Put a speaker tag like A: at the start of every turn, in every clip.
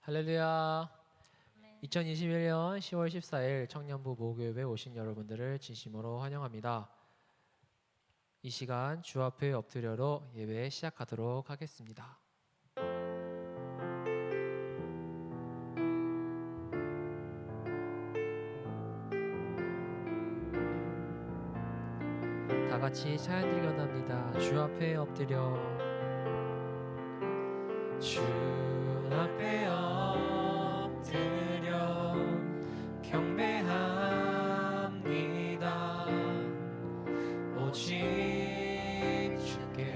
A: 할렐루야. 2021년 10월 14일 청년부 모교협에 오신 여러분들을 진심으로 환영합니다. 이 시간 주 앞에 엎드려로 예배 시작하도록 하겠습니다. 다 같이 찬양 드리기 원합니다. 주 앞에 엎드려, 주 앞에 엎드려 경배합니다. 오직 주께,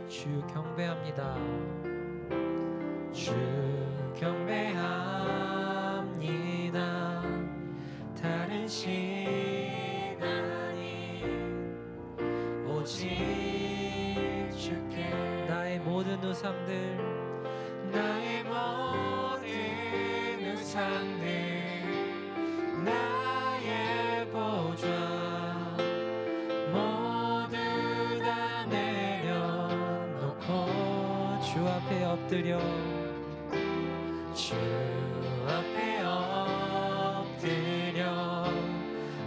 A: 주 경배합니다. 주 경배합니다. 다른 신 아닌 오직 주께. 나의 모든 우상들, 나의 모든 우상들, 나의 보좌 모두 다 내려놓고 주 앞에 엎드려, 주 앞에 엎드려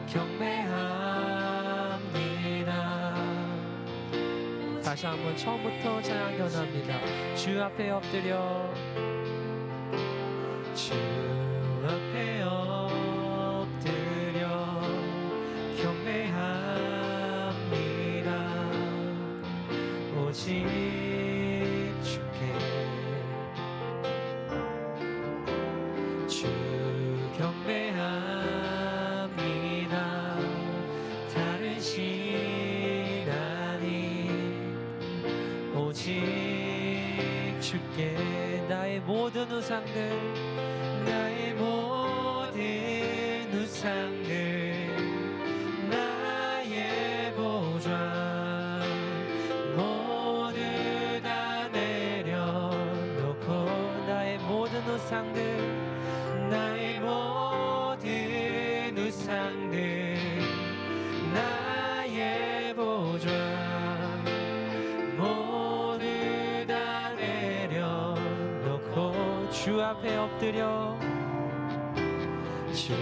A: 경배합니다. 다시 한번 처음부터 찬양 전합니다. 주 앞에 엎드려, 주 앞에 엎드려 경배합니다. 오직 주께, 주 경배합니다. 다른 신 아닌 오직 주께. 나의 모든 우상들, 나의 모든 우상들, 나의 보좌 모두 다 내려놓고, 나의 모든 우상들, 나의 모든 우상들, 나의 보좌 모두 다 내려놓고 주 앞에 엎드려, 주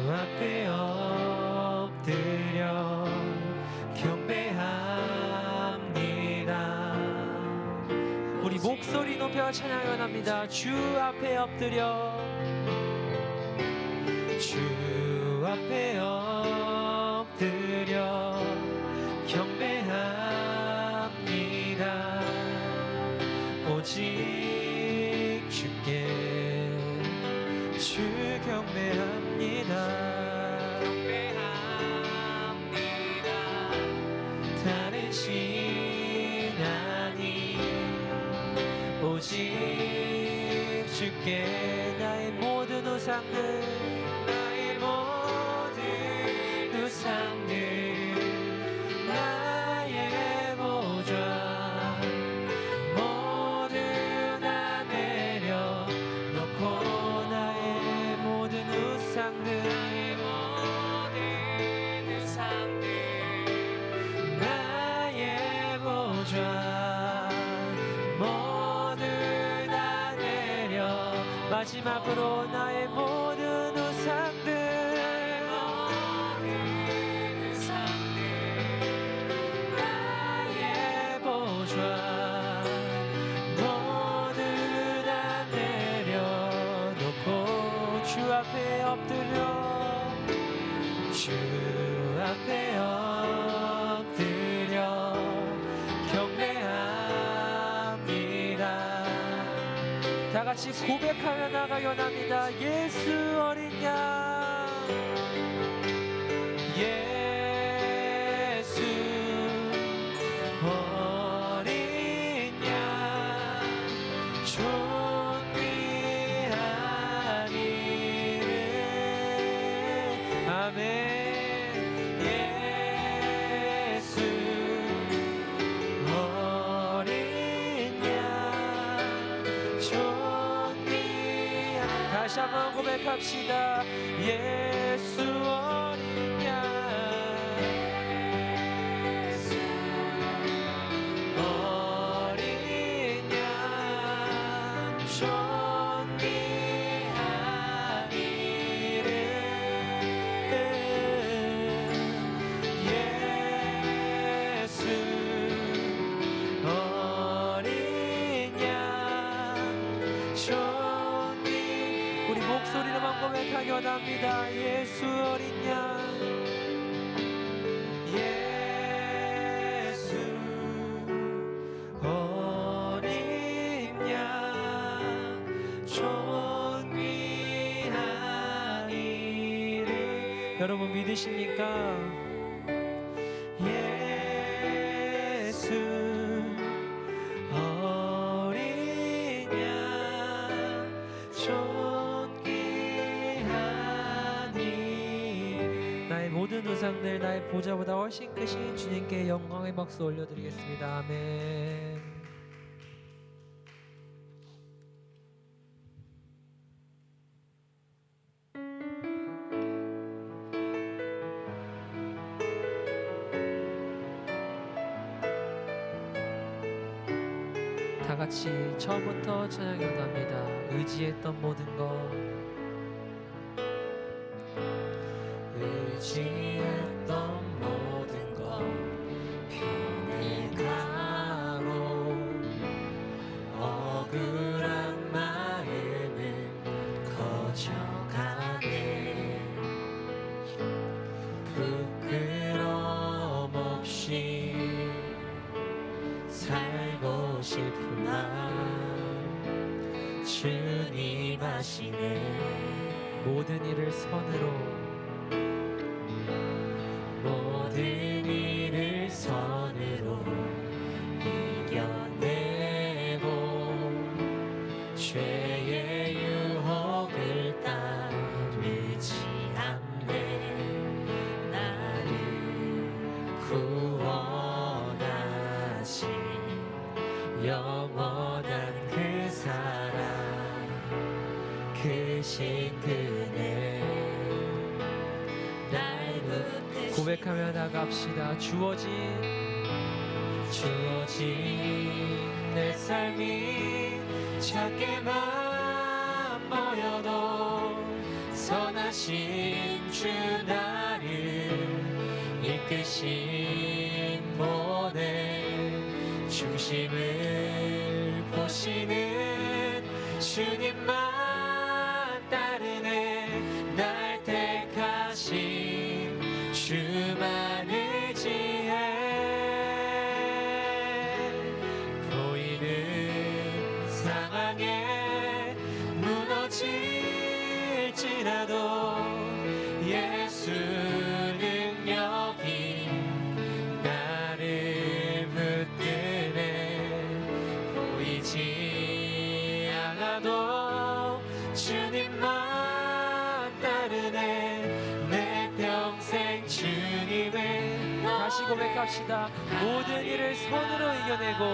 A: 앞에 엎드려 경배합니다. 우리 목소리 높여 찬양 원합니다. 주 앞에 엎드려, 주 앞에 엎드려 경배합니다. 오직 주께, 주 경배합니다. 경배합니다. 다른 신 아닌 오직 주께. 나의 모든 우상들, 나의 모든 우상들, 나의 보좌 모두 다 내려놓고, 나의 모든 우상들, 나의 모든 우상들, 나의 보좌 모두 다 내려. 마지막으로 나의 모든 우상들, 나의 보좌 모두 다 내려놓고 주 앞에 엎드려, 주 앞에 엎드려 경배합니다. 다 같이 고백하며 나가기 원합니다. 예수 어린 양, 예수 어린 양, 존귀한 이름. 아멘. 예수 어린 양, 존귀한. 다시 한번 고백합시다. 예수 어린 양, 어린 양, 존귀한 원합니다. 예수 어린 양, 예수 어린 양, 존귀한 이름. 여러분 믿으십니까? 예수 어린 양, 존귀한 이름. 나의 모든 우상들, 나의 보좌보다 훨씬 크신 주님께 영광의 박수 올려드리겠습니다. 아멘. 다 같이 처음부터 찬양이 나옵니다. 의지했던 모든 것,
B: 의지했던 모든 것 변해가고 억울한 마음은 커져가네. 부끄러움 없이 살고 싶은 마음 주님 아시네.
A: 모든 일을 선으로,
B: 모든 일을 선으로 이겨내고 죄의 유혹을 따르지 않네. 나를 구원하신 영원한 그 사랑, 크신 그네 날 붙드신
A: 고백하며 나갑시다. 주어진
B: 내 삶이 작게만 보여도 선하신 주 나를 이끄신 보내 중심을 보시는 주님만 따르네. 날 택하신 주만 의지해. 보이는 상황에 무너질지라도 예수 능력이 나를 붙드네. 보이지 않아도 주님만 따르네. 내 평생 주님을
A: 다시 고백합시다. 모든 일을 선으로 이겨내고,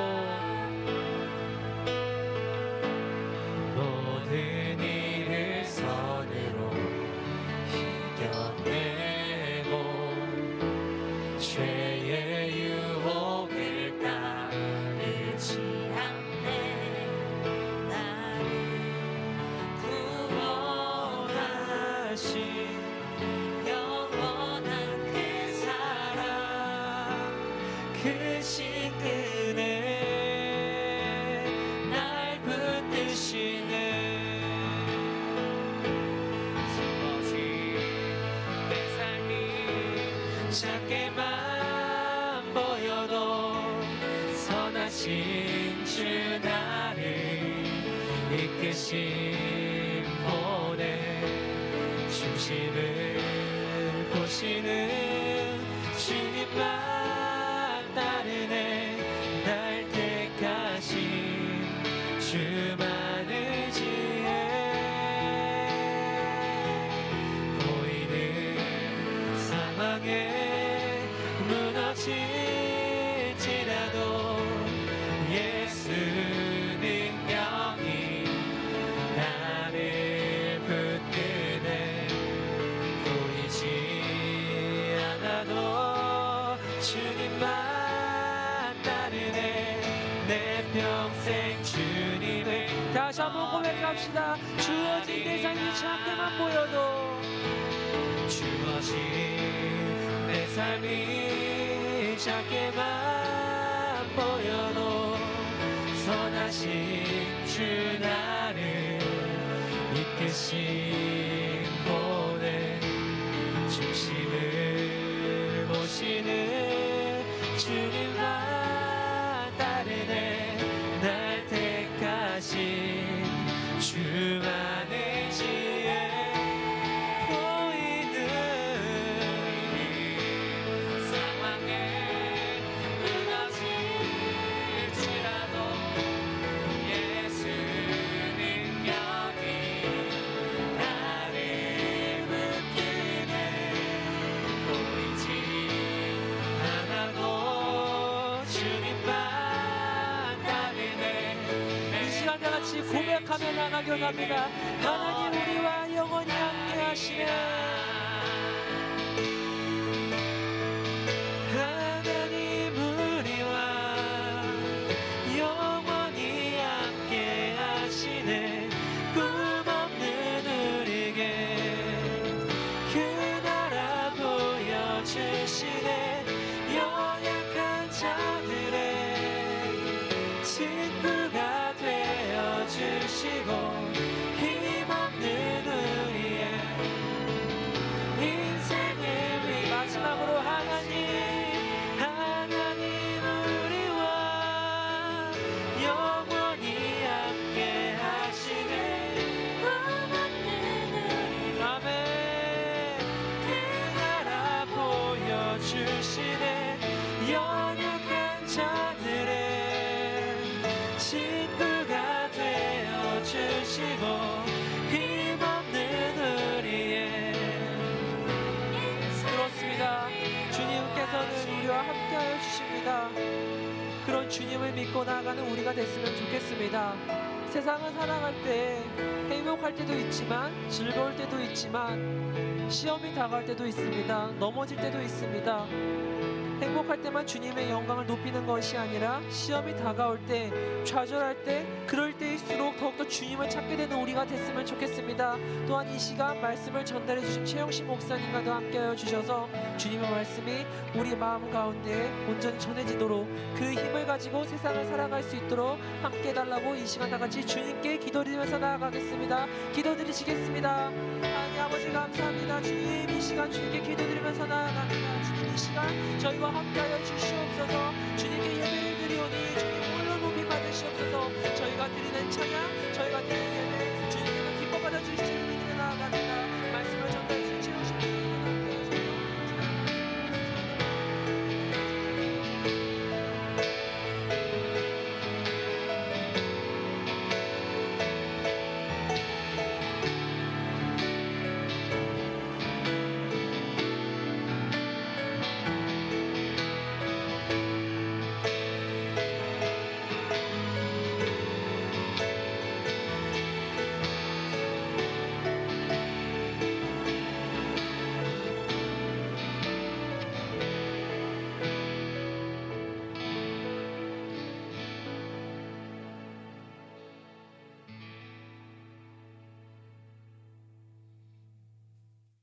B: 모든 일을 선으로 이겨내고 죄의 유혹을 따르지 않네. 나를 구원하신 영원한 그 사랑, 크신 그네 날 붙드시네. 주어진 내 삶이 작게만 보여도 선하신 주 나를 이끄신 보내 중심을 보시는 주님만 따르네. 날 택하신 주만 의지해. 보이는 상황에 무너질지라도 예수 능력이 나를 붙드네. 보이지 않아도 주님만 따르네. 내 평생 주님을.
A: 다시 한번 고백합시다. 주어진 내 삶이 작게만 보여도,
B: 주어진 내 삶이 작게만 보여도 선하신 주 나를 이끄신 보
A: 같이 고백하며 나가기 원합니다. 하나님 우리와 영원히 함께 하시네.
B: 하나님 우리와 영원히 함께 하시네. 꿈없는 우리에게 그 나라 보여주시네. 연약한 자들의 친구가 되어주시고 힘없는 우리의 인생을 위해
A: 마지막으로 하나님
B: 우리와 영원히 함께 하시네. 아멘. 그 나라 보여주시네. 연약한 자들의 친구가 되어주시고 힘없는 우리의
A: 그렇습니다. 주님께서는 우리와 함께하여 주십니다. 그런 주님을 믿고 나아가는 우리가 됐으면 좋겠습니다. 세상을 살아갈 때 행복할 때도 있지만 즐거울 때도 있지만 시험이 다가올 때도 있습니다. 넘어질 때도 있습니다. 행복할 때만 주님의 영광을 높이는 것이 아니라 시험이 다가올 때, 좌절할 때, 그럴 때일수록 더욱더 주님을 찾게 되는 우리가 됐으면 좋겠습니다. 또한 이 시간 말씀을 전달해 주신 최영신 목사님과도 함께하여 주셔서 주님의 말씀이 우리 마음 가운데 온전히 전해지도록 그 힘을 가지고 세상을 살아갈 수 있도록 함께 해달라고 이 시간 다 같이 주님께 기도드리면서 나아가겠습니다. 기도드리시겠습니다. 하나님 아버지 감사합니다. 주님 이 시간 주님께 기도드리면서 나아갑니다. 주님 이 시간 저희와 함께하여 주시옵소서. 주님께 예배를 드리오니 주님 홀로 높임 받으시옵소서. 저희가 드리는 찬양, 저희가 드리는 예배 주님께서 기뻐 받아주시기를 믿으며 나아갑니다. 말씀을 전달해 주신 최영신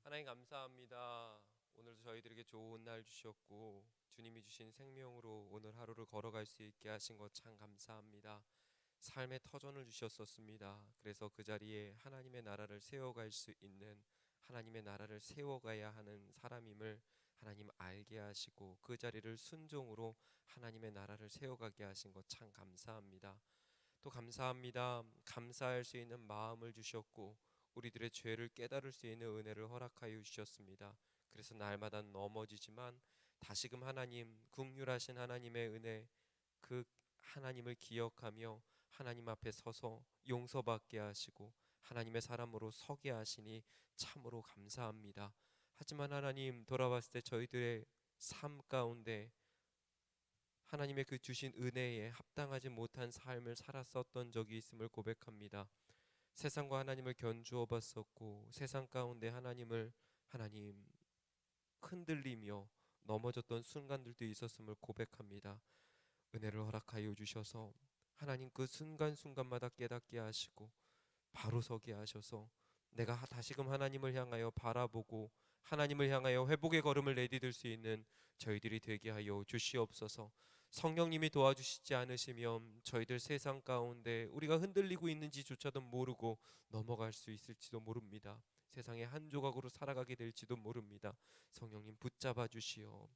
B: 하나님 감사합니다. 오늘도 저희들에게 좋은 날 주셨고 주님이 주신 생명으로 오늘 하루를 걸어갈 수 있게 하신 것 참 감사합니다. 삶의 터전을 주셨었습니다. 그래서 그 자리에 하나님의 나라를 세워갈 수 있는, 하나님의 나라를 세워가야 하는 사람임을 하나님 알게 하시고 그 자리를 순종으로 하나님의 나라를 세워가게 하신 것 참 감사합니다. 또 감사합니다. 감사할 수 있는 마음을 주셨고 우리들의 죄를 깨달을 수 있는 은혜를 허락하여 주셨습니다. 그래서 날마다 넘어지지만 다시금 하나님, 긍휼하신 하나님의 은혜, 그 하나님을 기억하며 하나님 앞에 서서 용서받게 하시고 하나님의 사람으로 서게 하시니 참으로 감사합니다. 하지만 하나님, 돌아봤을 때 저희들의 삶 가운데 하나님의 그 주신 은혜에 합당하지 못한 삶을 살았었던 적이 있음을 고백합니다. 세상과 하나님을 견주어 봤었고 세상 가운데 하나님 흔들리며 넘어졌던 순간들도 있었음을 고백합니다. 은혜를 허락하여 주셔서 하나님 그 순간순간마다 깨닫게 하시고 바로 서게 하셔서 내가 다시금 하나님을 향하여 바라보고 하나님을 향하여 회복의 걸음을 내디딜 수 있는 저희들이 되게 하여 주시옵소서. 성령님이 도와주시지 않으시면 저희들 세상 가운데 우리가 흔들리고 있는지조차도 모르고 넘어갈 수 있을지도 모릅니다. 세상의 한 조각으로 살아가게 될지도 모릅니다. 성령님 붙잡아 주시어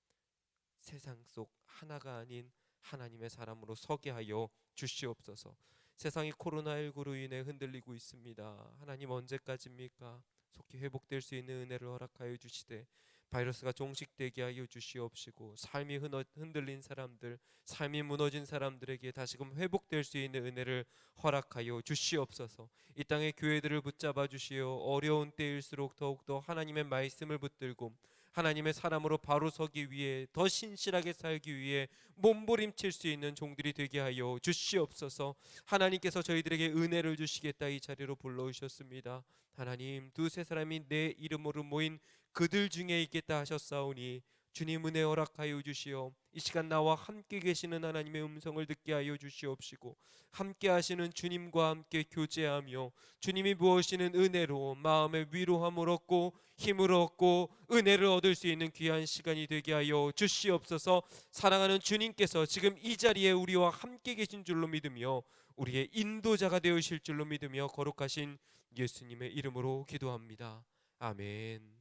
B: 세상 속 하나가 아닌 하나님의 사람으로 서게 하여 주시옵소서. 세상이 코로나19로 인해 흔들리고 있습니다. 하나님 언제까지입니까? 속히 회복될 수 있는 은혜를 허락하여 주시되 바이러스가 종식되게 하여 주시옵시고 삶이 흔들린 사람들, 삶이 무너진 사람들에게 다시금 회복될 수 있는 은혜를 허락하여 주시옵소서. 이 땅의 교회들을 붙잡아 주시어 어려운 때일수록 더욱더 하나님의 말씀을 붙들고 하나님의 사람으로 바로 서기 위해 더 신실하게 살기 위해 몸부림칠 수 있는 종들이 되게 하여 주시옵소서. 하나님께서 저희들에게 은혜를 주시겠다 이 자리로 불러오셨습니다. 하나님, 두세 사람이 내 이름으로 모인 그들 중에 있겠다 하셨사오니 주님 은혜 허락하여 주시어 이 시간 나와 함께 계시는 하나님의 음성을 듣게 하여 주시옵시고, 함께 하시는 주님과 함께 교제하며 주님이 부으시는 은혜로 마음의 위로함을 얻고 힘을 얻고 은혜를 얻을 수 있는 귀한 시간이 되게 하여 주시옵소서. 사랑하는 주님께서 지금 이 자리에 우리와 함께 계신 줄로 믿으며 우리의 인도자가 되으실 줄로 믿으며 거룩하신 예수님의 이름으로 기도합니다. 아멘.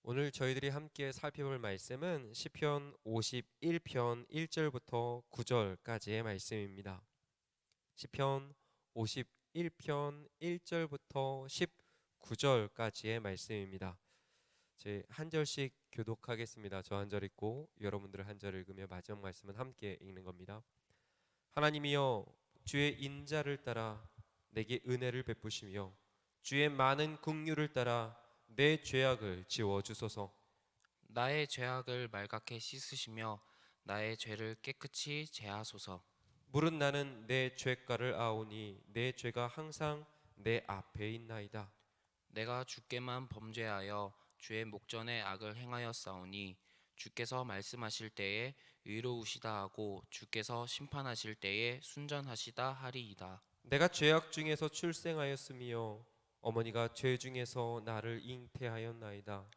B: 오늘 저희들이 함께 살펴볼 말씀은 시편 51편 1절부터 9절까지의 말씀입니다. 시편 51편 1절부터 19절까지의 말씀입니다. 제 한 절씩 교독하겠습니다. 저 한 절 읽고 여러분들 한 절 읽으며 마지막 말씀은 함께 읽는 겁니다. 하나님이여, 주의 인자를 따라 내게 은혜를 베푸시며 주의 많은 긍휼을 따라 내 죄악을 지워 주소서.
C: 나의 죄악을 말갛게 씻으시며 나의 죄를 깨끗이 제하소서.
B: 무릇 나는 내 죄가를 아오니 내 죄가 항상 내 앞에 있나이다.
C: 내가 주께만 범죄하여 주의 목전에 악을 행하였사오니 주께서 말씀하실 때에 의로우시다 하고 주께서 심판하실 때에 순전하시다 하리이다.
B: 내가 죄악 중에서 출생하였으며 어머니가 죄 중에서 나를 잉태하였나이다.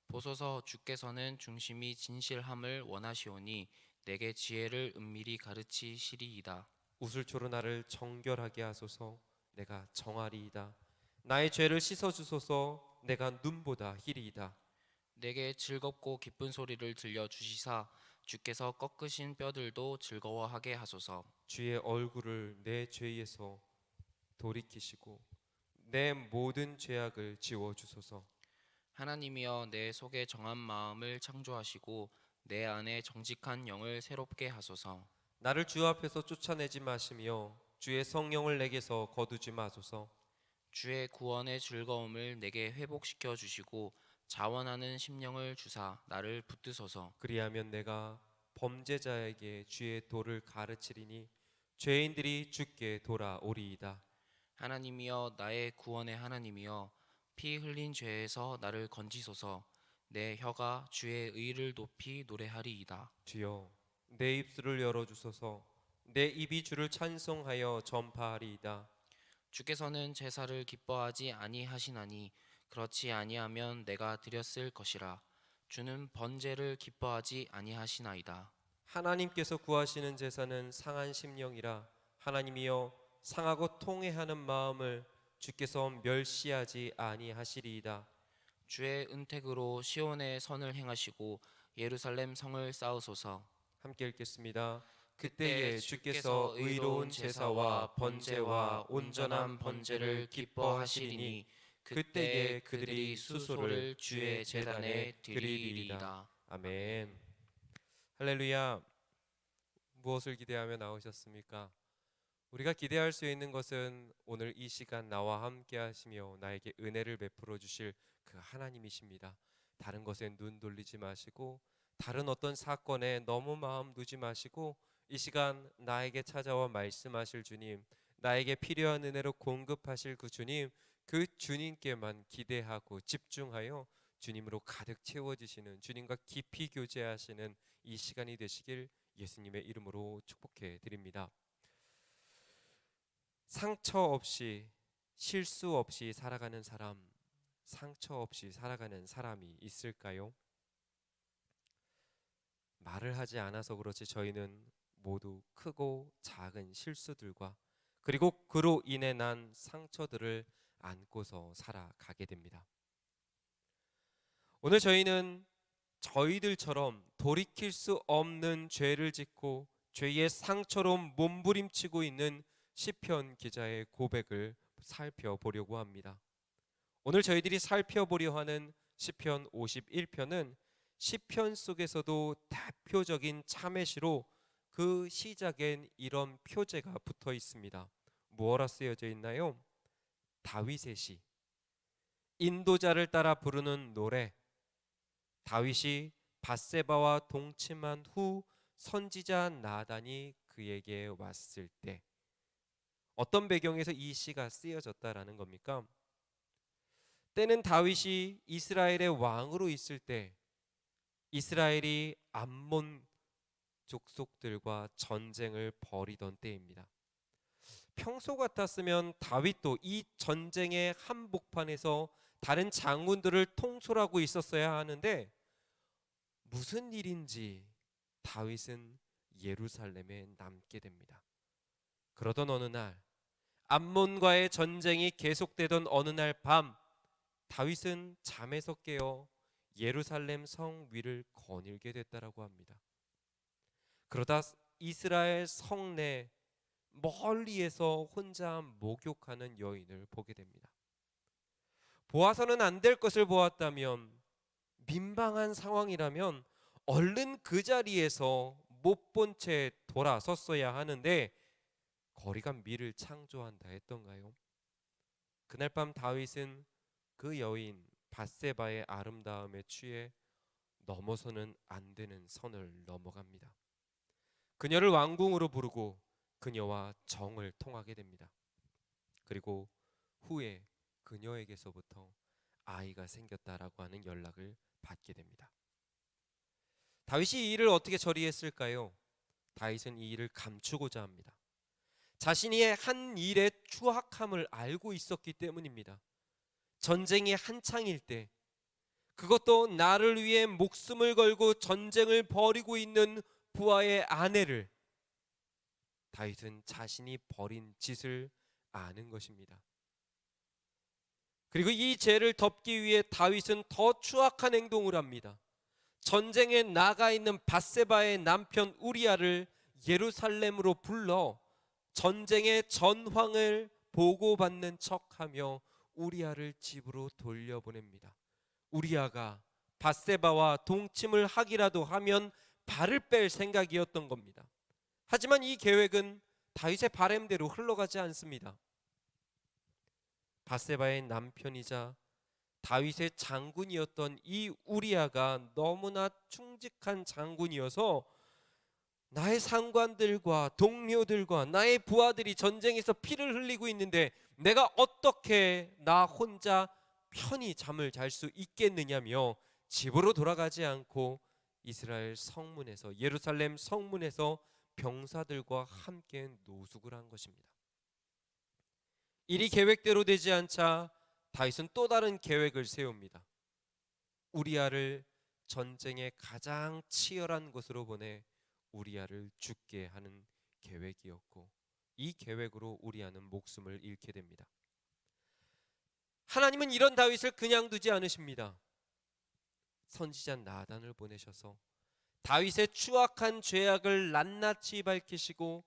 C: 보소서, 주께서는 중심이 진실함을 원하시오니 내게 지혜를 은밀히 가르치시리이다.
B: 우슬초로 나를 정결하게 하소서. 내가 정하리이다. 나의 죄를 씻어주소서. 내가 눈보다 희리이다.
C: 내게 즐겁고 기쁜 소리를 들려주시사 주께서 꺾으신 뼈들도 즐거워하게 하소서.
B: 주의 얼굴을 내 죄에서 돌이키시고 내 모든 죄악을 지워주소서.
C: 하나님이여, 내 속에 정한 마음을 창조하시고 내 안에 정직한 영을 새롭게 하소서.
B: 나를 주 앞에서 쫓아내지 마시며 주의 성령을 내게서 거두지 마소서.
C: 주의 구원의 즐거움을 내게 회복시켜 주시고 자원하는 심령을 주사 나를 붙드소서.
B: 그리하면 내가 범죄자에게 주의 도를 가르치리니 죄인들이 주께 돌아오리이다.
C: 하나님이여, 나의 구원의 하나님이여, 피 흘린 죄에서 나를 건지소서. 내 혀가 주의 의를 높이 노래하리이다.
B: 주여, 내 입술을 열어주소서. 내 입이 주를 찬송하여 전파하리이다.
C: 주께서는 제사를 기뻐하지 아니하시나니 그렇지 아니하면 내가 드렸을 것이라. 주는 번제를 기뻐하지 아니하시나이다.
B: 하나님께서 구하시는 제사는 상한 심령이라. 하나님이여, 상하고 통회하는 마음을 주께서 멸시하지 아니하시리이다.
C: 주의 은택으로 시온의 선을 행하시고 예루살렘 성을 쌓으소서.
B: 함께 읽겠습니다. 그때에 주께서 의로운 제사와 번제와 온전한 번제를 기뻐하시리니 그때에 그들이 수소를 주의 제단에 드리리이다. 아멘. 할렐루야. 무엇을 기대하며 나오셨습니까? 우리가 기대할 수 있는 것은 오늘 이 시간 나와 함께 하시며 나에게 은혜를 베풀어 주실 그 하나님이십니다. 다른 것에 눈 돌리지 마시고 다른 어떤 사건에 너무 마음 두지 마시고 이 시간 나에게 찾아와 말씀하실 주님, 나에게 필요한 은혜로 공급하실 그 주님, 그 주님께만 기대하고 집중하여 주님으로 가득 채워지시는, 주님과 깊이 교제하시는 이 시간이 되시길 예수님의 이름으로 축복해 드립니다. 상처 없이, 실수 없이 살아가는 사람, 상처 없이 살아가는 사람이 있을까요? 말을 하지 않아서 그렇지 저희는 모두 크고 작은 실수들과 그리고 그로 인해 난 상처들을 안고서 살아가게 됩니다. 오늘 저희는 저희들처럼 돌이킬 수 없는 죄를 짓고 죄의 상처로 몸부림치고 있는 시편 기자의 고백을 살펴보려고 합니다. 오늘 저희들이 살펴보려 하는 시편 51편은 시편 속에서도 대표적인 참회시로 그 시작엔 이런 표제가 붙어 있습니다. 무엇라 쓰여져 있나요? 다윗의 시. 인도자를 따라 부르는 노래. 다윗이 밧세바와 동침한 후 선지자 나단이 그에게 왔을 때 어떤 배경에서 이 시가 쓰여졌다라는 겁니까? 때는 다윗이 이스라엘의 왕으로 있을 때 이스라엘이 암몬 족속들과 전쟁을 벌이던 때입니다. 평소 같았으면 다윗도 이 전쟁의 한복판에서 다른 장군들을 통솔하고 있었어야 하는데 무슨 일인지 다윗은 예루살렘에 남게 됩니다. 그러던 어느 날 암몬과의 전쟁이 계속되던 어느 날 밤 다윗은 잠에서 깨어 예루살렘 성 위를 거닐게 됐다라고 합니다. 그러다 이스라엘 성내 멀리에서 혼자 목욕하는 여인을 보게 됩니다. 보아서는 안 될 것을 보았다면, 민망한 상황이라면 얼른 그 자리에서 못 본 채 돌아섰어야 하는데 거리가 미를 창조한다 했던가요? 그날 밤 다윗은 그 여인 밧세바의 아름다움에 취해 넘어서는 안 되는 선을 넘어갑니다. 그녀를 왕궁으로 부르고 그녀와 정을 통하게 됩니다. 그리고 후에 그녀에게서부터 아이가 생겼다라고 하는 연락을 받게 됩니다. 다윗이 이 일을 어떻게 처리했을까요? 다윗은 이 일을 감추고자 합니다. 자신이 한 일의 추악함을 알고 있었기 때문입니다. 전쟁이 한창일 때, 그것도 나를 위해 목숨을 걸고 전쟁을 벌이고 있는 부하의 아내를 다윗은 자신이 벌인 짓을 아는 것입니다. 그리고 이 죄를 덮기 위해 다윗은 더 추악한 행동을 합니다. 전쟁에 나가 있는 밧세바의 남편 우리아를 예루살렘으로 불러 전쟁의 전황을 보고받는 척하며 우리아를 집으로 돌려보냅니다. 우리아가 밧세바와 동침을 하기라도 하면 발을 뺄 생각이었던 겁니다. 하지만 이 계획은 다윗의 바램대로 흘러가지 않습니다. 밧세바의 남편이자 다윗의 장군이었던 이 우리아가 너무나 충직한 장군이어서 나의 상관들과 동료들과 나의 부하들이 전쟁에서 피를 흘리고 있는데 내가 어떻게 나 혼자 편히 잠을 잘 수 있겠느냐며 집으로 돌아가지 않고 이스라엘 성문에서, 예루살렘 성문에서 병사들과 함께 노숙을 한 것입니다. 일이 계획대로 되지 않자 다윗은 또 다른 계획을 세웁니다. 우리아를 전쟁의 가장 치열한 곳으로 보내 우리아를 죽게 하는 계획이었고, 이 계획으로 우리아는 목숨을 잃게 됩니다. 하나님은 이런 다윗을 그냥 두지 않으십니다. 선지자 나단을 보내셔서 다윗의 추악한 죄악을 낱낱이 밝히시고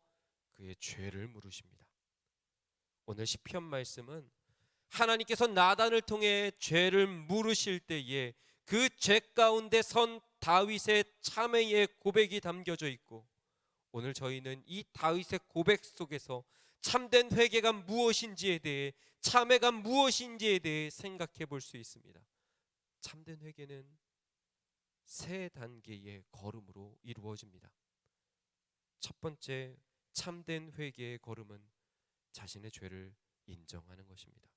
B: 그의 죄를 물으십니다. 오늘 시편 말씀은 하나님께서 나단을 통해 죄를 물으실 때에 그 죄 가운데 선 다윗의 참회의 고백이 담겨져 있고, 오늘 저희는 이 다윗의 고백 속에서 참된 회개가 무엇인지에 대해, 참회가 무엇인지에 대해 생각해 볼 수 있습니다. 참된 회개는 세 단계의 걸음으로 이루어집니다. 첫 번째 참된 회개의 걸음은 자신의 죄를 인정하는 것입니다.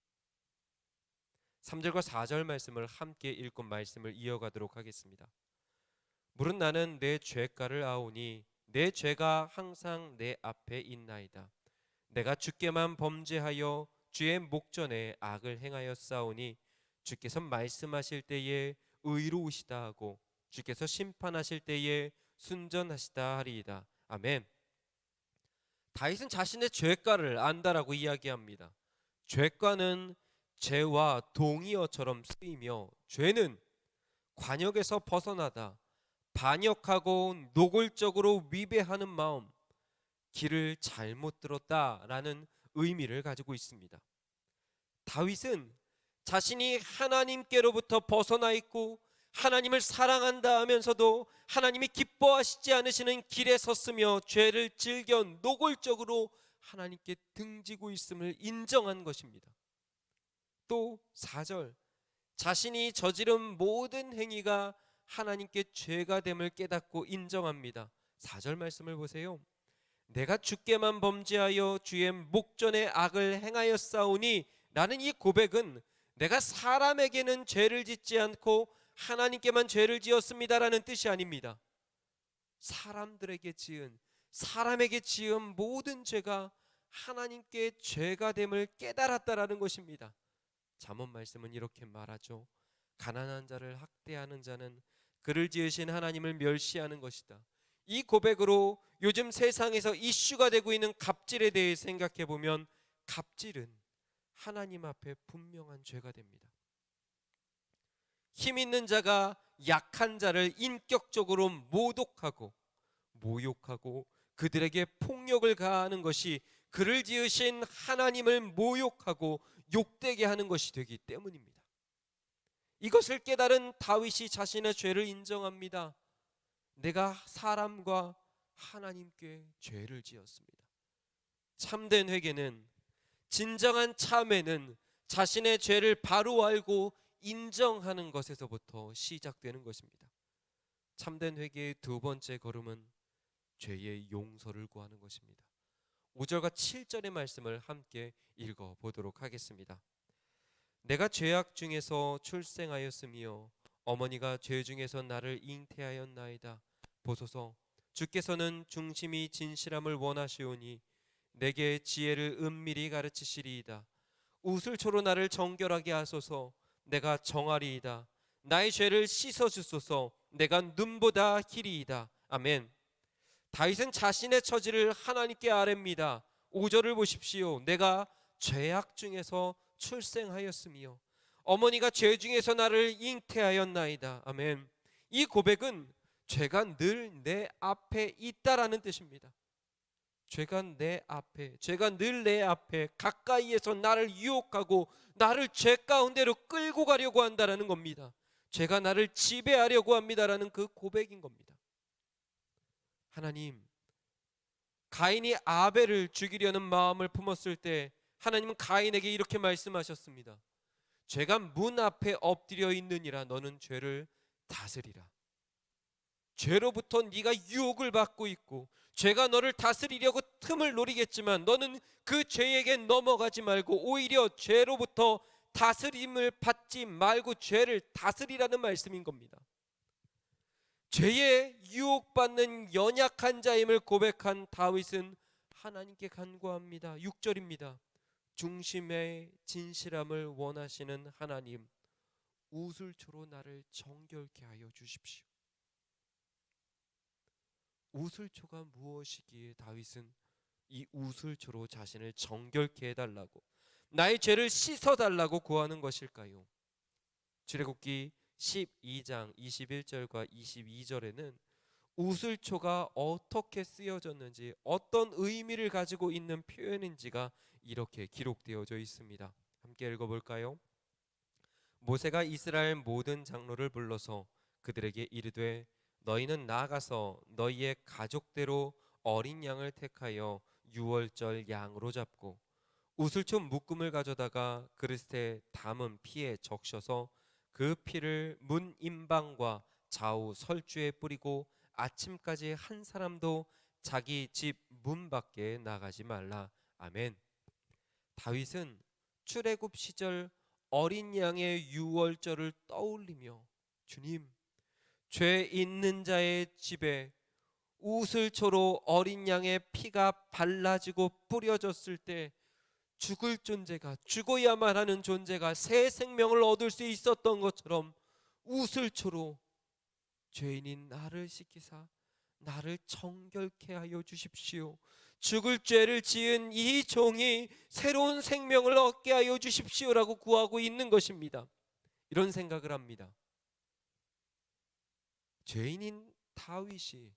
B: 3절과 4절 말씀을 함께 읽고 말씀을 이어가도록 하겠습니다. 물은 나는 내 죄가를 아오니 내 죄가 항상 내 앞에 있나이다. 내가 주께만 범죄하여 주의 목전에 악을 행하였사오니 주께서 말씀하실 때에 의로우시다 하고 주께서 심판하실 때에 순전하시다 하리이다. 아멘. 다윗은 자신의 죄가를 안다라고 이야기합니다. 죄가는 죄와 동의어처럼 쓰이며, 죄는 관역에서 벗어나다 반역하고 노골적으로 위배하는 마음, 길을 잘못 들었다라는 의미를 가지고 있습니다. 다윗은 자신이 하나님께로부터 벗어나 있고 하나님을 사랑한다 하면서도 하나님이 기뻐하시지 않으시는 길에 섰으며 죄를 즐겨 노골적으로 하나님께 등지고 있음을 인정한 것입니다. 또 4절, 자신이 저지른 모든 행위가 하나님께 죄가 됨을 깨닫고 인정합니다. 4절 말씀을 보세요. 내가 주께만 범죄하여 주의 목전에 악을 행하였사오니 라는 이 고백은 내가 사람에게는 죄를 짓지 않고 하나님께만 죄를 지었습니다라는 뜻이 아닙니다. 사람에게 지은 모든 죄가 하나님께 죄가 됨을 깨달았다라는 것입니다. 잠언 말씀은 이렇게 말하죠. 가난한 자를 학대하는 자는 그를 지으신 하나님을 멸시하는 것이다. 이 고백으로 요즘 세상에서 이슈가 되고 있는 갑질에 대해 생각해 보면, 갑질은 하나님 앞에 분명한 죄가 됩니다. 힘 있는 자가 약한 자를 인격적으로 모독하고 모욕하고 그들에게 폭력을 가하는 것이 그를 지으신 하나님을 모욕하고 욕되게 하는 것이 되기 때문입니다. 이것을 깨달은 다윗이 자신의 죄를 인정합니다. 내가 사람과 하나님께 죄를 지었습니다. 참된 회개는, 진정한 참회는 자신의 죄를 바로 알고 인정하는 것에서부터 시작되는 것입니다. 참된 회개의 두 번째 걸음은 죄의 용서를 구하는 것입니다. 5절과 7절의 말씀을 함께 읽어보도록 하겠습니다. 내가 죄악 중에서 출생하였으며 어머니가 죄 중에서 나를 잉태하였나이다. 보소서, 주께서는 중심이 진실함을 원하시오니 내게 지혜를 은밀히 가르치시리이다. 우슬초로 나를 정결하게 하소서. 내가 정하리이다. 나의 죄를 씻어주소서. 내가 눈보다 희리이다. 아멘. 다윗은 자신의 처지를 하나님께 아뢰입니다. 5절을 보십시오. 내가 죄악 중에서 출생하였으며 어머니가 죄 중에서 나를 잉태하였나이다. 아멘. 이 고백은 죄가 늘 내 앞에 있다라는 뜻입니다. 죄가 늘 내 앞에 가까이에서 나를 유혹하고 나를 죄 가운데로 끌고 가려고 한다라는 겁니다. 죄가 나를 지배하려고 합니다라는 그 고백인 겁니다. 하나님, 가인이 아벨을 죽이려는 마음을 품었을 때 하나님은 가인에게 이렇게 말씀하셨습니다. 죄가 문 앞에 엎드려 있느니라 너는 죄를 다스리라. 죄로부터 네가 유혹을 받고 있고 죄가 너를 다스리려고 틈을 노리겠지만 너는 그 죄에게 넘어가지 말고 오히려 죄로부터 다스림을 받지 말고 죄를 다스리라는 말씀인 겁니다. 죄에 유혹받는 연약한 자임을 고백한 다윗은 하나님께 간구합니다. 6절입니다. 중심의 진실함을 원하시는 하나님, 우슬초로 나를 정결케 하여 주십시오. 우슬초가 무엇이기에 다윗은 이 우슬초로 자신을 정결케 해달라고, 나의 죄를 씻어달라고 구하는 것일까요? 출애굽기 12장 21절과 22절에는 우슬초가 어떻게 쓰여졌는지, 어떤 의미를 가지고 있는 표현인지가 이렇게 기록되어져 있습니다. 함께 읽어볼까요? 모세가 이스라엘 모든 장로를 불러서 그들에게 이르되 너희는 나아가서 너희의 가족대로 어린 양을 택하여 유월절 양으로 잡고 우슬초 묶음을 가져다가 그릇에 담은 피에 적셔서 그 피를 문 임방과 좌우 설주에 뿌리고 아침까지 한 사람도 자기 집 문 밖에 나가지 말라. 아멘. 다윗은 출애굽 시절 어린 양의 유월절을 떠올리며, 주님, 죄 있는 자의 집에 우슬초로 어린 양의 피가 발라지고 뿌려졌을 때 죽을 존재가, 죽어야만 하는 존재가 새 생명을 얻을 수 있었던 것처럼 우슬초로 죄인인 나를 씻기사 나를 정결케 하여 주십시오. 죽을 죄를 지은 이 종이 새로운 생명을 얻게 하여 주십시오라고 구하고 있는 것입니다. 이런 생각을 합니다. 죄인인 다윗이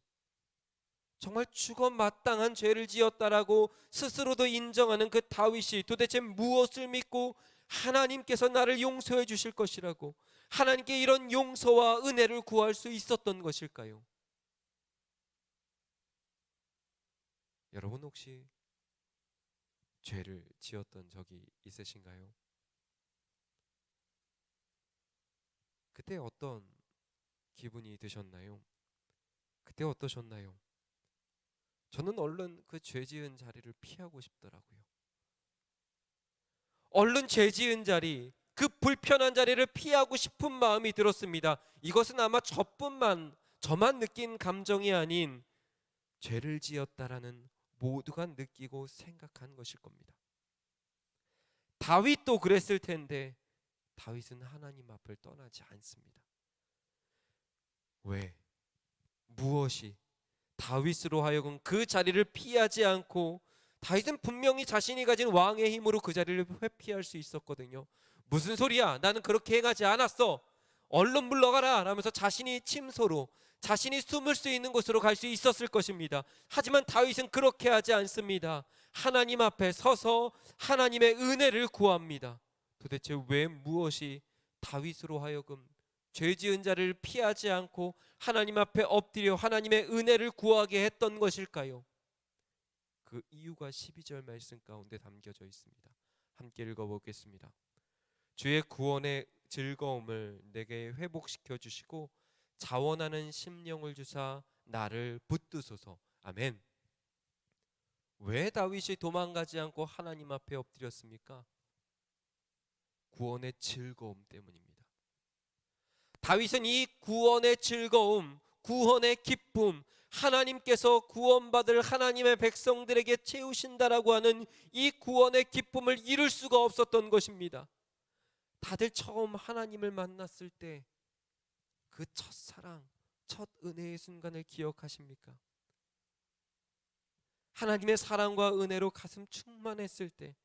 B: 정말 죽어 마땅한 죄를 지었다라고 스스로도 인정하는 그 다윗이 도대체 무엇을 믿고 하나님께서 나를 용서해 주실 것이라고, 하나님께 이런 용서와 은혜를 구할 수 있었던 것일까요? 여러분 혹시 죄를 지었던 적이 있으신가요? 그때 어떤 기분이 드셨나요? 그때 어떠셨나요? 저는 얼른 그 죄 지은 자리를 피하고 싶더라고요. 얼른 죄 지은 자리, 그 불편한 자리를 피하고 싶은 마음이 들었습니다. 이것은 아마 저만 느낀 감정이 아닌 죄를 지었다라는 모두가 느끼고 생각한 것일 겁니다. 다윗도 그랬을 텐데 다윗은 하나님 앞을 떠나지 않습니다. 왜? 무엇이 다윗으로 하여금 그 자리를 피하지 않고, 다윗은 분명히 자신이 가진 왕의 힘으로 그 자리를 회피할 수 있었거든요. 무슨 소리야? 나는 그렇게 행하지 않았어. 얼른 물러가라 라면서 자신이 침소로, 자신이 숨을 수 있는 곳으로 갈 수 있었을 것입니다. 하지만 다윗은 그렇게 하지 않습니다. 하나님 앞에 서서 하나님의 은혜를 구합니다. 도대체 왜, 무엇이 다윗으로 하여금 죄 지은 자를 피하지 않고 하나님 앞에 엎드려 하나님의 은혜를 구하게 했던 것일까요? 그 이유가 12절 말씀 가운데 담겨져 있습니다. 함께 읽어보겠습니다. 주의 구원의 즐거움을 내게 회복시켜 주시고 자원하는 심령을 주사 나를 붙드소서. 아멘. 왜 다윗이 도망가지 않고 하나님 앞에 엎드렸습니까? 구원의 즐거움 때문입니다. 다윗은 이 구원의 즐거움, 구원의 기쁨, 하나님께서 구원받을 하나님의 백성들에게 채우신다라고 하는 이 구원의 기쁨을 이룰 수가 없었던 것입니다. 다들 처음 하나님을 만났을 때 그 첫사랑, 첫 은혜의 순간을 기억하십니까? 하나님의 사랑과 은혜로 가슴 충만했을 때,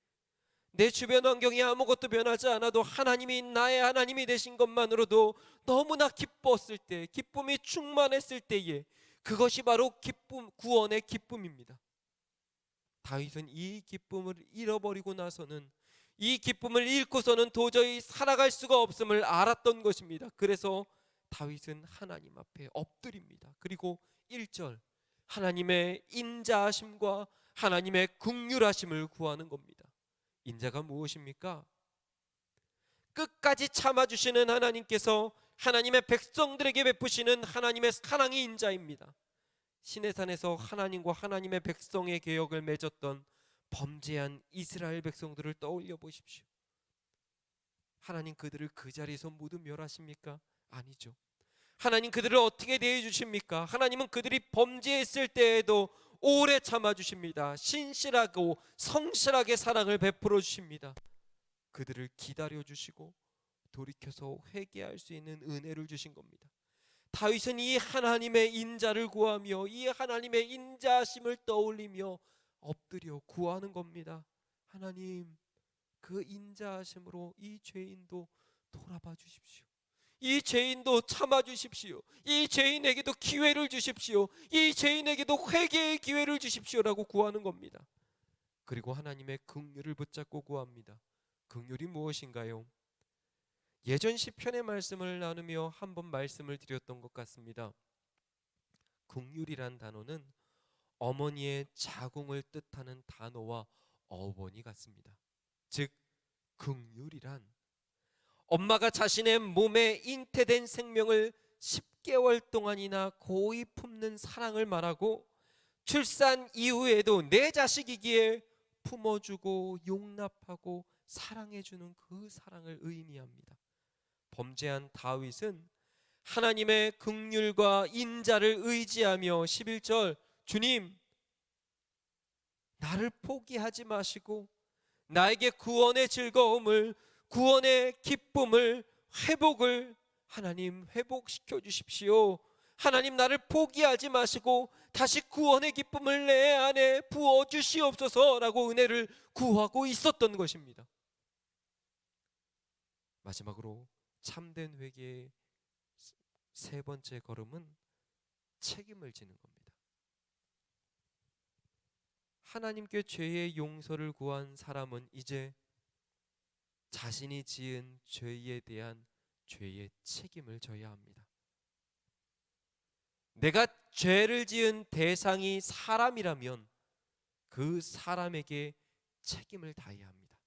B: 내 주변 환경이 아무것도 변하지 않아도 하나님이 나의 하나님이 되신 것만으로도 너무나 기뻤을 때, 기쁨이 충만했을 때에, 그것이 바로 기쁨, 구원의 기쁨입니다. 다윗은 이 기쁨을 잃어버리고 나서는, 이 기쁨을 잃고서는 도저히 살아갈 수가 없음을 알았던 것입니다. 그래서 다윗은 하나님 앞에 엎드립니다. 그리고 1절, 하나님의 인자하심과 하나님의 긍휼하심을 구하는 겁니다. 인자가 무엇입니까? 끝까지 참아주시는 하나님께서 하나님의 백성들에게 베푸시는 하나님의 사랑이 인자입니다. 시내산에서 하나님과 하나님의 백성의 개혁을 맺었던 범죄한 이스라엘 백성들을 떠올려 보십시오. 하나님 그들을 그 자리에서 모두 멸하십니까? 아니죠. 하나님 그들을 어떻게 대해 주십니까? 하나님은 그들이 범죄했을 때에도 오래 참아 주십니다. 신실하고 성실하게 사랑을 베풀어 주십니다. 그들을 기다려 주시고 돌이켜서 회개할 수 있는 은혜를 주신 겁니다. 다윗은 이 하나님의 인자를 구하며 이 하나님의 인자하심을 떠올리며 엎드려 구하는 겁니다. 하나님, 그 인자하심으로 이 죄인도 돌아봐 주십시오. 이 죄인도 참아 주십시오. 이 죄인에게도 기회를 주십시오. 이 죄인에게도 회개의 기회를 주십시오라고 구하는 겁니다. 그리고 하나님의 긍휼을 붙잡고 구합니다. 긍휼이 무엇인가요? 예전 시편의 말씀을 나누며 한번 말씀을 드렸던 것 같습니다. 긍휼이란 단어는 어머니의 자궁을 뜻하는 단어와 어원이 같습니다. 즉 긍휼이란 엄마가 자신의 몸에 잉태된 생명을 10개월 동안이나 고이 품는 사랑을 말하고, 출산 이후에도 내 자식이기에 품어주고 용납하고 사랑해주는 그 사랑을 의미합니다. 범죄한 다윗은 하나님의 긍휼과 인자를 의지하며 11절, 주님 나를 포기하지 마시고 나에게 구원의 즐거움을, 구원의 기쁨을, 회복을 하나님 회복시켜 주십시오. 하나님 나를 포기하지 마시고 다시 구원의 기쁨을 내 안에 부어 주시옵소서라고 은혜를 구하고 있었던 것입니다. 마지막으로 참된 회개의 세 번째 걸음은 책임을 지는 겁니다. 하나님께 죄의 용서를 구한 사람은 이제 자신이 지은 죄에 대한 죄의 책임을 져야 합니다. 내가 죄를 지은 대상이 사람이라면 그 사람에게 책임을 다해야 합니다.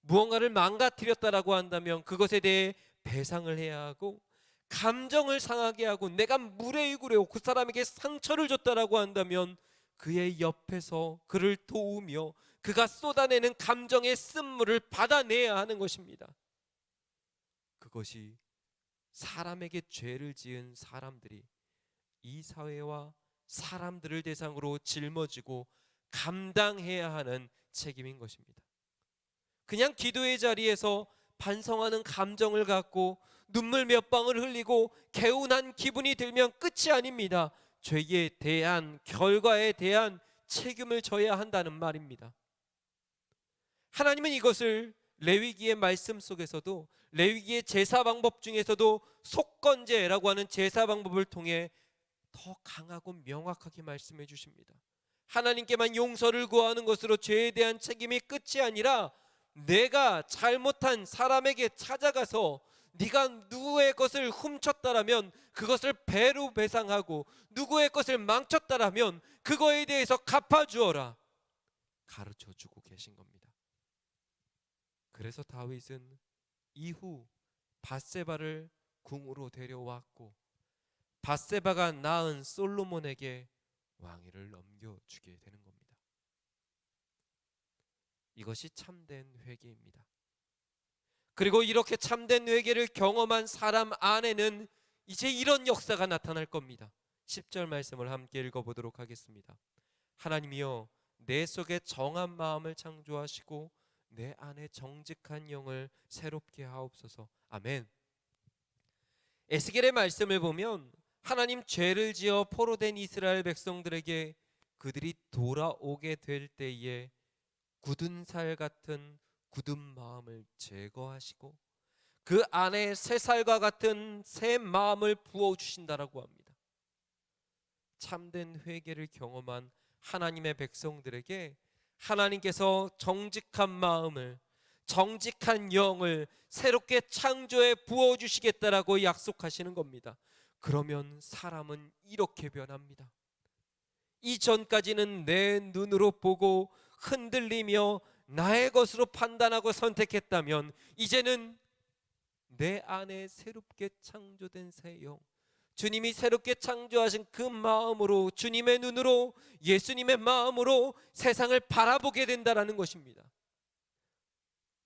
B: 무언가를 망가뜨렸다라고 한다면 그것에 대해 배상을 해야 하고 감정을 상하게 하고 내가 무례이구려 그 사람에게 상처를 줬다라고 한다면 그의 옆에서 그를 도우며 그가 쏟아내는 감정의 쓴물을 받아내야 하는 것입니다. 그것이 사람에게 죄를 지은 사람들이 이 사회와 사람들을 대상으로 짊어지고 감당해야 하는 책임인 것입니다. 그냥 기도의 자리에서 반성하는 감정을 갖고 눈물 몇 방울 흘리고 개운한 기분이 들면 끝이 아닙니다. 죄에 대한 결과에 대한 책임을 져야 한다는 말입니다. 하나님은 이것을 레위기의 말씀 속에서도 레위기의 제사 방법 중에서도 속건제라고 하는 제사 방법을 통해 더 강하고 명확하게 말씀해 주십니다. 하나님께만 용서를 구하는 것으로 죄에 대한 책임이 끝이 아니라 내가 잘못한 사람에게 찾아가서 네가 누구의 것을 훔쳤다라면 그것을 배로 배상하고 누구의 것을 망쳤다라면 그거에 대해서 갚아주어라 가르쳐주고 계신 겁니다. 그래서 다윗은 이후 밧세바를 궁으로 데려왔고 밧세바가 낳은 솔로몬에게 왕위를 넘겨주게 되는 겁니다. 이것이 참된 회개입니다. 그리고 이렇게 참된 회개를 경험한 사람 안에는 이제 이런 역사가 나타날 겁니다. 10절 말씀을 함께 읽어보도록 하겠습니다. 하나님이여 내 속에 정한 마음을 창조하시고 내 안에 정직한 영을 새롭게 하옵소서. 아멘. 에스겔의 말씀을 보면 하나님 죄를 지어 포로된 이스라엘 백성들에게 그들이 돌아오게 될 때에 굳은 살 같은 굳은 마음을 제거하시고 그 안에 새 살과 같은 새 마음을 부어주신다라고 합니다. 참된 회개를 경험한 하나님의 백성들에게 하나님께서 정직한 마음을 정직한 영을 새롭게 창조해 부어주시겠다라고 약속하시는 겁니다. 그러면 사람은 이렇게 변합니다. 이전까지는 내 눈으로 보고 흔들리며 나의 것으로 판단하고 선택했다면 이제는 내 안에 새롭게 창조된 새 영, 주님이 새롭게 창조하신 그 마음으로 주님의 눈으로 예수님의 마음으로 세상을 바라보게 된다라는 것입니다.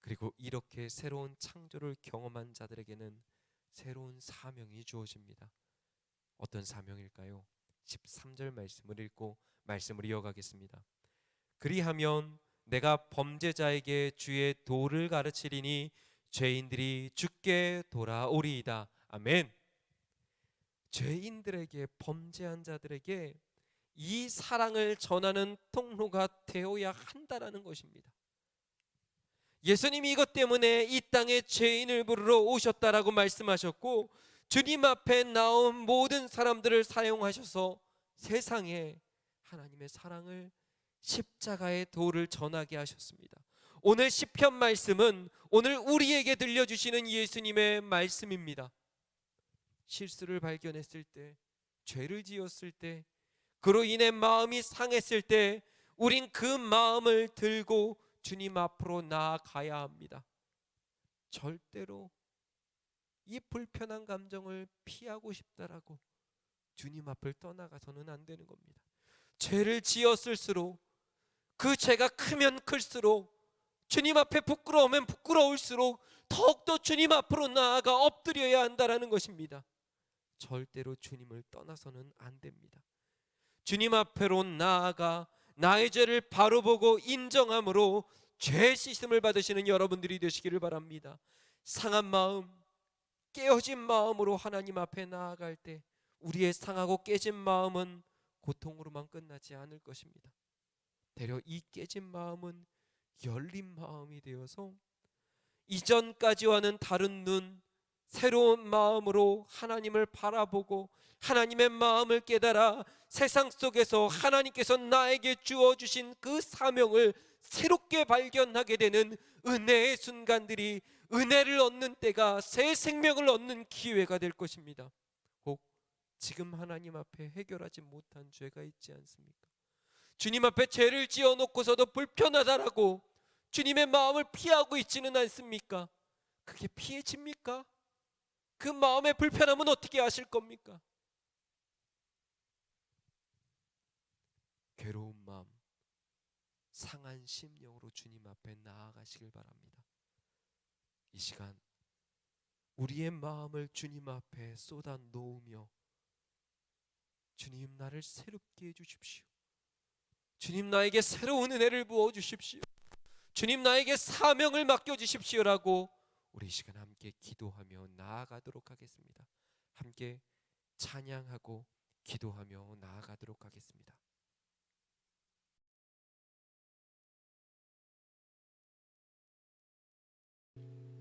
B: 그리고 이렇게 새로운 창조를 경험한 자들에게는 새로운 사명이 주어집니다. 어떤 사명일까요? 13절 말씀을 읽고 말씀을 이어가겠습니다. 그리하면 내가 범죄자에게 주의 도를 가르치리니 죄인들이 주께 돌아오리이다. 아멘. 죄인들에게 범죄한 자들에게 이 사랑을 전하는 통로가 되어야 한다라는 것입니다. 예수님이 이것 때문에 이 땅에 죄인을 부르러 오셨다라고 말씀하셨고 주님 앞에 나온 모든 사람들을 사용하셔서 세상에 하나님의 사랑을 십자가의 도를 전하게 하셨습니다. 오늘 시편 말씀은 오늘 우리에게 들려주시는 예수님의 말씀입니다. 실수를 발견했을 때, 죄를 지었을 때, 그로 인해 마음이 상했을 때 우린 그 마음을 들고 주님 앞으로 나아가야 합니다. 절대로 이 불편한 감정을 피하고 싶다라고 주님 앞을 떠나가서는 안 되는 겁니다. 죄를 지었을수록 그 죄가 크면 클수록 주님 앞에 부끄러우면 부끄러울수록 더욱더 주님 앞으로 나아가 엎드려야 한다라는 것입니다. 절대로 주님을 떠나서는 안 됩니다. 주님 앞으로 나아가 나의 죄를 바로 보고 인정함으로 죄 씻음을 받으시는 여러분들이 되시기를 바랍니다. 상한 마음, 깨어진 마음으로 하나님 앞에 나아갈 때 우리의 상하고 깨진 마음은 고통으로만 끝나지 않을 것입니다. 되려 이 깨진 마음은 열린 마음이 되어서 이전까지와는 다른 눈, 새로운 마음으로 하나님을 바라보고 하나님의 마음을 깨달아 세상 속에서 하나님께서 나에게 주어주신 그 사명을 새롭게 발견하게 되는 은혜의 순간들이, 은혜를 얻는 때가, 새 생명을 얻는 기회가 될 것입니다. 혹 지금 하나님 앞에 해결하지 못한 죄가 있지 않습니까? 주님 앞에 죄를 지어놓고서도 불편하다라고 주님의 마음을 피하고 있지는 않습니까? 그게 피해집니까? 그 마음의 불편함은 어떻게 하실 겁니까? 괴로운 마음, 상한 심령으로 주님 앞에 나아가시길 바랍니다. 이 시간 우리의 마음을 주님 앞에 쏟아 놓으며 주님 나를 새롭게 해주십시오. 주님 나에게 새로운 은혜를 부어주십시오. 주님 나에게 사명을 맡겨주십시오라고 우리 이 시간 함께 기도하며 나아가도록 하겠습니다. 함께 찬양하고 기도하며 나아가도록 하겠습니다.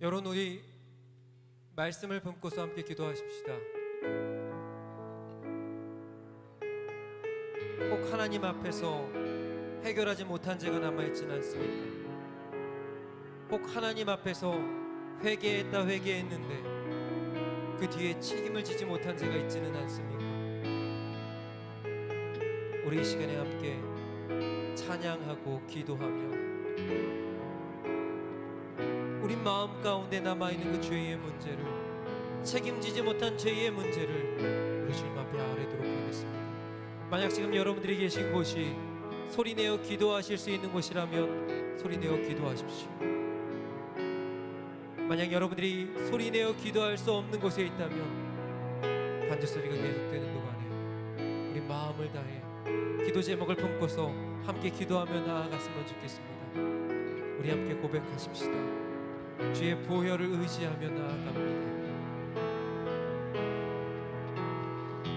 B: 여러분, 우리 말씀을 품고서 함께 기도하십시다. 꼭 하나님 앞에서 해결하지 못한 죄가 남아있지는 않습니까? 꼭 하나님 앞에서 회개했는데 그 뒤에 책임을 지지 못한 죄가 있지는 않습니까? 우리 이 시간에 함께 찬양하고 기도하며 우리 마음 가운데 남아있는 그 죄의 문제를, 책임지지 못한 죄의 문제를 우리 주님 앞에 아뢰도록 하겠습니다. 만약 지금 여러분들이 계신 곳이 소리내어 기도하실 수 있는 곳이라면 소리내어 기도하십시오. 만약 여러분들이 소리내어 기도할 수 없는 곳에 있다면 반주소리가 계속되는 동안에 우리 마음을 다해 기도 제목을 품고서 함께 기도하며 나아갔으면 좋겠습니다. 우리 함께 고백하십시다. 주의 보혈을 의지하며 나아갑니다.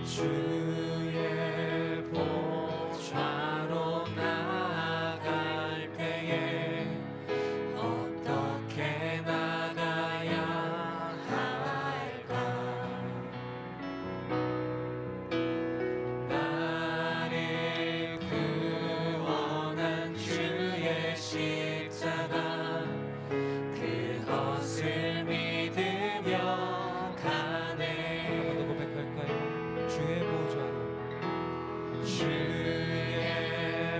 B: 주의 보좌로 나아갈 때에 어떻게 나가야 할까? 나를 구원한 주의 십자가 그것을 믿으며 가네. 한번 더 고백할까요? 주의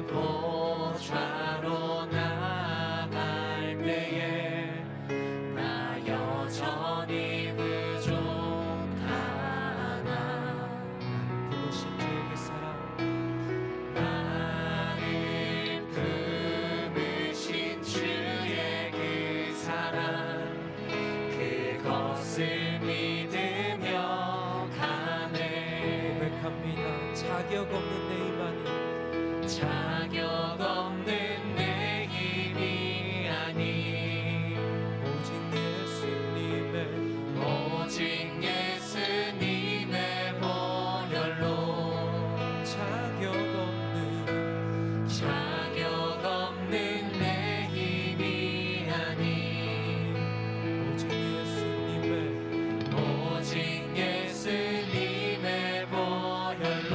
B: 보좌로 나아갈 때에 나 여전히 부족하나. 나를 부르신 주의 그 사랑, 나를 부르신 주의 그 사랑 그것을 믿으며 가네. 고백합니다. 자격 없는 내 힘아니, 자격 없는 내 힘이 아니 오직 예수님의 보혈로 자격 없는 내 힘이 아니 오직 예수님의 보혈로.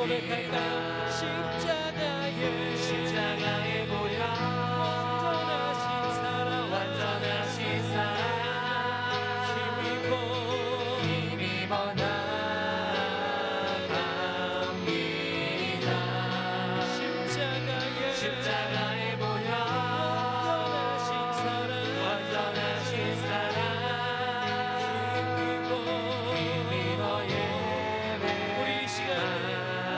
A: 고백할까요? 십자가의 보혈 완전하신 사랑 힘입어 나갑니다. 십자가의 보혈 완전하신 사랑 힘입어 예배. 우리 이 시간에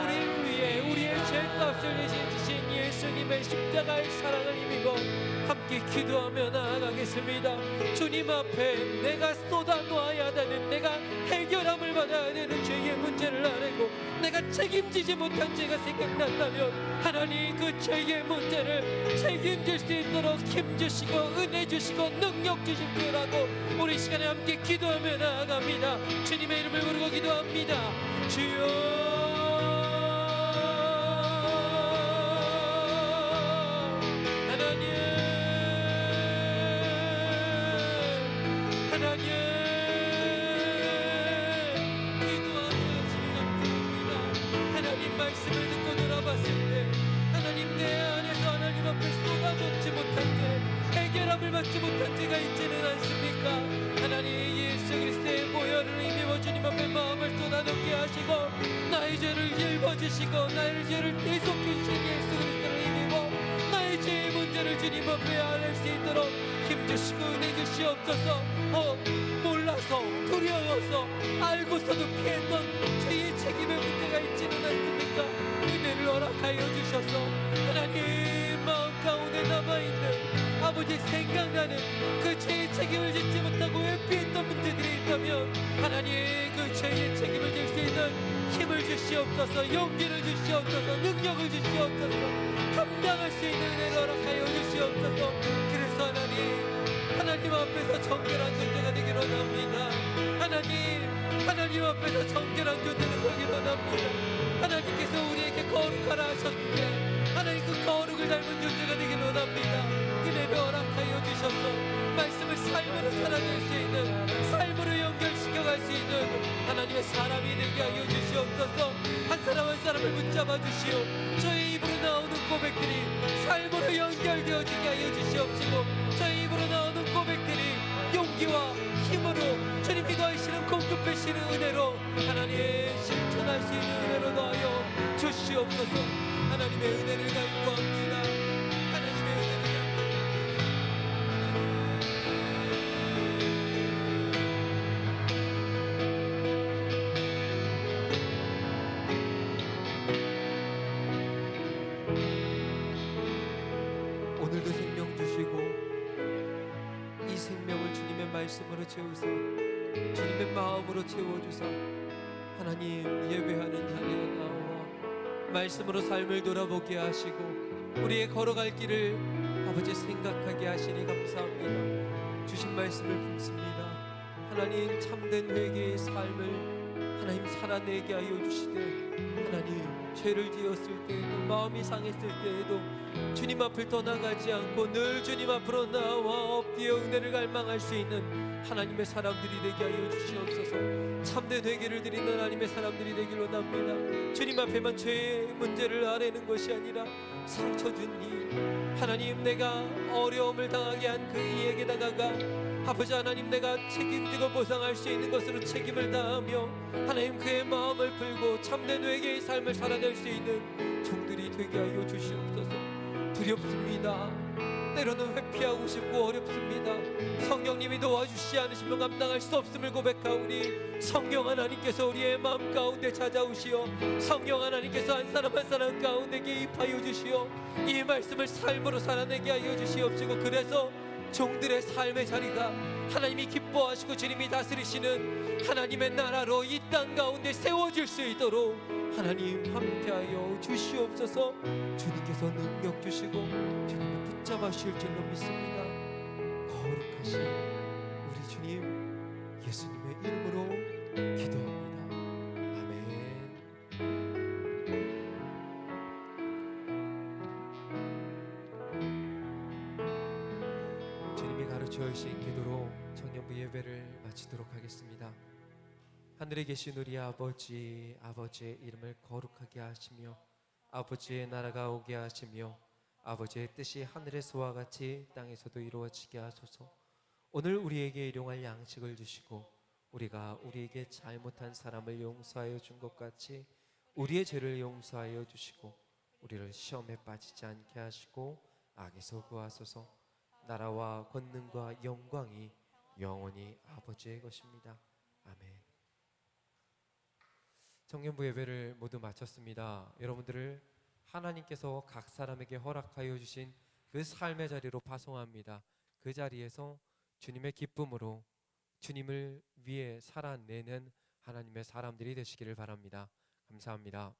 A: 우리를 위해 우리의 죄값을 대신 지신 예수님의 십자가의 사랑을 힘입어 함께 기도하며 나아가겠습니다. 주님 앞에 내가 쏟아놓아야 되는, 내가 해결함을 받아야 되는 죄의 문제를 아뢰고 내가 책임지지 못한 죄가 생각난다면 하나님 그 죄의 문제를 책임질 수 있도록 힘주시고 은혜 주시고 능력 주십시오라고 우리 이 시간에 함께 기도하며 나아갑니다. 주님의 이름을 부르고 기도합니다. 주여 하나님 기도하며 지금입니다. 하나님 말씀을 듣고 돌아봤을 때 하나님 내 안에서 하나님 앞에 쏟아놓지 못한 죄, 해결함을 받지 못한 죄가 있지는 않습니까? 하나님 예수 그리스도의 보혈을 힘입어 주님 앞에 마음을 쏟아놓게 하시고 나의 죄를 짊어지시고 나의 죄를 대속해 주신 예수 그리스도를 힘입어 나의 죄의 문제를 주님 앞에 안을 수 있도록 힘주시고 은혜 주시옵소서. 몰라서 두려워서 알고서도 피했던 죄의 책임의 문제가 있지는 않습니까? 은혜를 허락하여 주셔서 하나님 마음 가운데 남아있는 아버지 생각나는 그 죄의 책임을 짓지 못하고 회피했던 문제들이 있다면 하나님 그 죄의 책임을 질 수 있는 힘을 주시옵소서. 용기를 주시옵소서. 능력을 주시옵소서. 감당할 수 있는 은혜를 허락하여 주시옵소서. 그래서 하나님 앞에서 정결한 존재가 되기로 합니다. 하나님 앞에서 정결한 존재가 되기로 합니다. 하나님께서 우리에게 거룩하라 하셨는데 하나님 그 거룩을 닮은 존재가 되기로 합니다. 은혜를 허락하여 주셔서 말씀을 삶으로 살아낼 수 있는, 삶으로 연결시켜갈 수 있는 하나님의 사람이 되게 하여 주시옵소서. 한 사람 한 사람을 붙잡아 주시오. 저의 입으로 나오는 고백들이 삶으로 연결되어지게 하여 주시옵시고 저의 입으로 나오는 고백들이 용기와 힘으로 주님이 더하시는 공급하시는 은혜로 하나님 실천할 수 있는 은혜로 더하여 주시옵소서. 하나님의 은혜를 간구합니다. 하나님의 은혜를 오늘도 생명 주시고 이 생명을 주님의 말씀으로 채우사 주님의 마음으로 채워주사 하나님 예배하는 자리에 나와 말씀으로 삶을 돌아보게 하시고 우리의 걸어갈 길을 아버지 생각하게 하시니 감사합니다. 주신 말씀을 품습니다. 하나님 참된 회개의 삶을 하나님 살아내게 하여 주시되 하나님 죄를 지었을 때에도 마음이 상했을 때에도 주님 앞을 떠나가지 않고 늘 주님 앞으로 나와 엎드려 은혜를 갈망할 수 있는 하나님의 사람들이 되게 하여 주시옵소서. 참된 회개를 드리는 하나님의 사람들이 되기로 합니다. 주님 앞에만 죄의 문제를 아뢰는 것이 아니라 상처 준 이 하나님 내가 어려움을 당하게 한 그 이에게 다가가 아버지 하나님 내가 책임지고 보상할 수 있는 것으로 책임을 다하며 하나님 그의 마음을 풀고 참된 회개의 삶을 살아낼 수 있는 종들이 되게 하여 주시옵소서. 두렵습니다. 때로는 회피하고 싶고 어렵습니다. 성령님이 도와주시지 않으시면 감당할 수 없음을 고백하오니 성령 하나님께서 우리의 마음 가운데 찾아오시어 성령 하나님께서 한 사람 한 사람 가운데 개입하여 주시어 이 말씀을 삶으로 살아내게 하여 주시옵시고 그래서 종들의 삶의 자리가 하나님이 기뻐하시고 주님이 다스리시는 하나님의 나라로 이 땅 가운데 세워질 수 있도록 하나님 함께하여 주시옵소서. 주님께서 능력 주시고 주님을 붙잡아 주실 줄로 믿습니다. 거룩하신 우리 주님 예수님의 이름으로 기도합니다. 아멘. 주님이 가르쳐 주신 기도로 청년부 예배를 마치도록 하겠습니다.
B: 하늘에 계신 우리 아버지, 아버지의 이름을 거룩하게 하시며 아버지의 나라가 오게 하시며 아버지의 뜻이 하늘에서와 같이 땅에서도 이루어지게 하소서. 오늘 우리에게 일용할 양식을 주시고 우리가 우리에게 잘못한 사람을 용서하여 준 것 같이 우리의 죄를 용서하여 주시고 우리를 시험에 빠지지 않게 하시고 악에서 구하소서. 나라와 권능과 영광이 영원히 아버지의 것입니다. 아멘. 청년부 예배를 모두 마쳤습니다. 여러분들을 하나님께서 각 사람에게 허락하여 주신 그 삶의 자리로 파송합니다. 그 자리에서 주님의 기쁨으로 주님을 위해 살아내는 하나님의 사람들이 되시기를 바랍니다. 감사합니다.